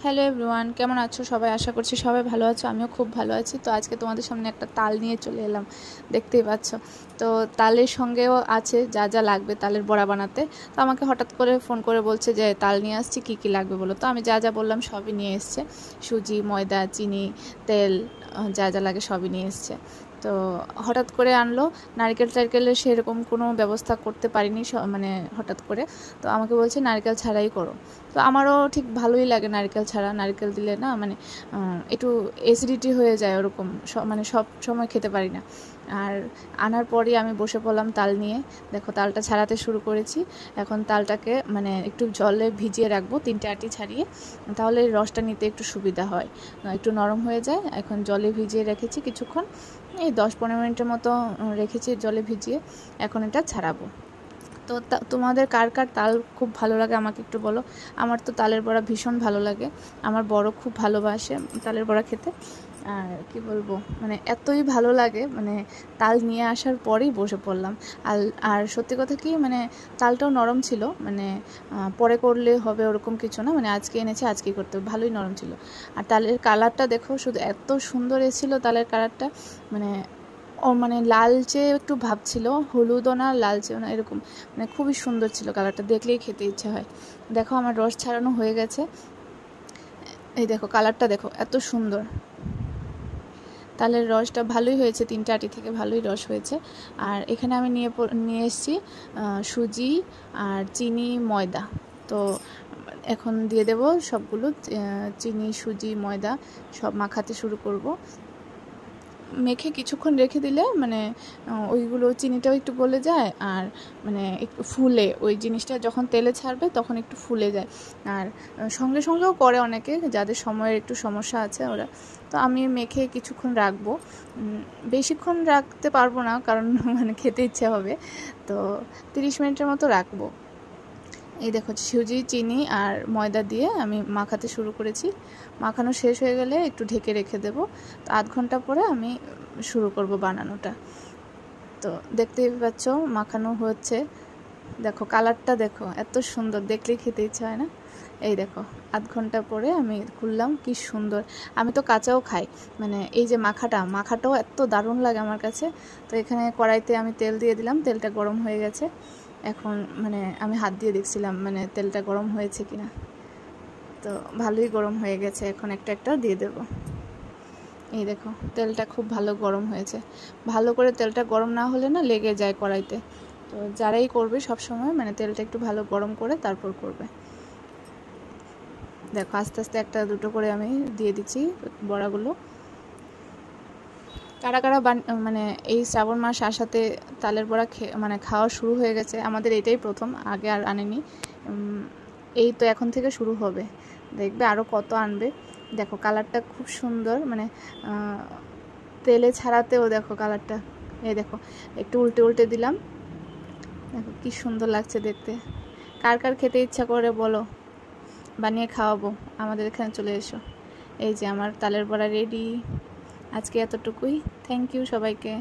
Hello everyone, কেমন আছো সবাই? আশা করছি সবাই ভালো আছো, আমিও খুব ভালো আছি। তো আজকে তোমাদের সামনে একটা তাল নিয়ে চলে এলাম, দেখতেই পাচ্ছ। তো তালের সঙ্গেও আছে যা যা লাগবে তালের বড়া বানাতে। তো আমাকে হঠাৎ করে ফোন করে বলছে যে তাল নিয়ে আসছি, কী কী লাগবে বলো। তো আমি যা যা বললাম সবই নিয়ে এসছে, সুজি, ময়দা, চিনি, তেল, যা যা লাগে সবই নিয়ে এসছে। তো হঠাৎ করে আনলো, নারকেলের সেরকম কোনো ব্যবস্থা করতে পারিনি, মানে হঠাৎ করে। তো আমাকে বলছে নারকেল ছাড়াই করো। তো আমারও ঠিক ভালোই লাগে নারকেল ছাড়া, নারকেল দিলে না মানে একটু অ্যাসিডিটি হয়ে যায়, ওরকম মানে সব সময় খেতে পারি না। আর আনার পরই আমি বসে পড়লাম তাল নিয়ে। দেখো তালটা ছাড়াতে শুরু করেছি। এখন তালটাকে মানে একটু জলে ভিজিয়ে রাখবো, 3টে আটি ছাড়িয়ে, তাহলে রসটা নিতে একটু সুবিধা হয়, একটু নরম হয়ে যায়। এখন জলে ভিজিয়ে রেখেছি কিছুক্ষণ, এই 10-15 মিনিটের মতো রেখেছি জলে ভিজিয়ে। এখন এটা ছাড়াবো। তো তোমাদের কার কার তাল খুব ভালো লাগে আমাকে একটু বলো। আমার তো তালের বড়া ভীষণ ভালো লাগে, আমার বড় খুব ভালোবাসে তালের বড়া খেতে। আর কি বলবো, মানে এতই ভালো লাগে, মানে তাল নিয়ে আসার পরেই বসে পড়লাম। আর সত্যি কথা কি, মানে তালটাও নরম ছিল, মানে পরে করলে হবে ওরকম কিছু না, মানে আজকে এনেছে আজকেই করতে হবে, ভালোই নরম ছিল। আর তালের কালারটা দেখো, শুধু এত সুন্দর এসেছিলো তালের কালারটা, মানে লালচে একটু ভাব ছিল, হলুদও না লালচেও না, এরকম মানে খুবই সুন্দর ছিল কালারটা, দেখলেই খেতে ইচ্ছে হয়। দেখো আমার রস ছাড়ানো হয়ে গেছে, এই দেখো কালারটা দেখো এত সুন্দর। তালের রসটা ভালোই হয়েছে, 3টে আটি থেকে ভালোই রস হয়েছে। আর এখানে আমি নিয়ে এসেছি সুজি আর চিনি, ময়দা। তো এখন দিয়ে দেব সবগুলো, চিনি, সুজি, ময়দা সব মাখাতে শুরু করব। মেখে কিছুক্ষণ রেখে দিলে মানে ওইগুলো, চিনিটাও একটু গলে যায়, আর মানে একটু ফুলে, ওই জিনিসটা যখন তেলে ছাড়বে তখন একটু ফুলে যায়। আর সঙ্গে সঙ্গেও করে অনেকে, যাদের সময়ের একটু সমস্যা আছে ওরা। তো আমি মেখে কিছুক্ষণ রাখবো, বেশিক্ষণ রাখতে পারবো না, কারণ মানে খেতে ইচ্ছে হবে। তো 30 মিনিটের মতো রাখবো। এই দেখো সুজি, চিনি আর ময়দা দিয়ে আমি মাখাতে শুরু করেছি। মাখানো শেষ হয়ে গেলে একটু ঢেকে রেখে দেব। তো আধ ঘন্টা পরে আমি শুরু করব বানানোটা। তো দেখতেই পাচ্ছ মাখানো হচ্ছে, দেখো কালারটা দেখো এত সুন্দর, দেখলেই খেতে ইচ্ছা হয় না। এই দেখো আধ ঘন্টা পরে আমি খুললাম, কি সুন্দর। আমি তো কাঁচাও খাই, মানে এই যে মাখাটাও এত দারুণ লাগে আমার কাছে। তো এখানে কড়াইতে আমি তেল দিয়ে দিলাম, তেলটা গরম হয়ে গেছে। এখন মানে আমি হাত দিয়ে দেখছিলাম মানে তেলটা গরম হয়েছে কিনা। তো ভালোই গরম হয়ে গেছে, এখন একটা একটা দিয়ে দেব। এই দেখো তেলটা খুব ভালো গরম হয়েছে। ভালো করে তেলটা গরম না হলে না লেগে যায় কড়াইতে। তো যারাই করবে সব সময় মানে তেলটা একটু ভালো গরম করে তারপর করবে। দেখো আস্তে আস্তে একটা দুটো করে আমি দিয়ে দিচ্ছি বড়াগুলো। কারা কারা মানে এই শ্রাবণ মাস আসাতে তালের বড়া মানে খাওয়া শুরু হয়ে গেছে? আমাদের এটাই প্রথম, আগে আর আনেনি। এই তো এখন থেকে শুরু হবে, দেখবে আরও কত আনবে। দেখো কালারটা খুব সুন্দর, মানে তেলে ছাড়াতেও দেখো কালারটা। এই দেখো একটু উল্টে উল্টে দিলাম, দেখো কি সুন্দর লাগছে দেখতে। কার কার খেতে ইচ্ছা করে বলো, বানিয়ে খাওয়াবো, আমাদের এখানে চলে এসো। এই যে আমার তালের বড়া রেডি। আজকে এতটুকুই, থ্যাংক ইউ সবাইকে।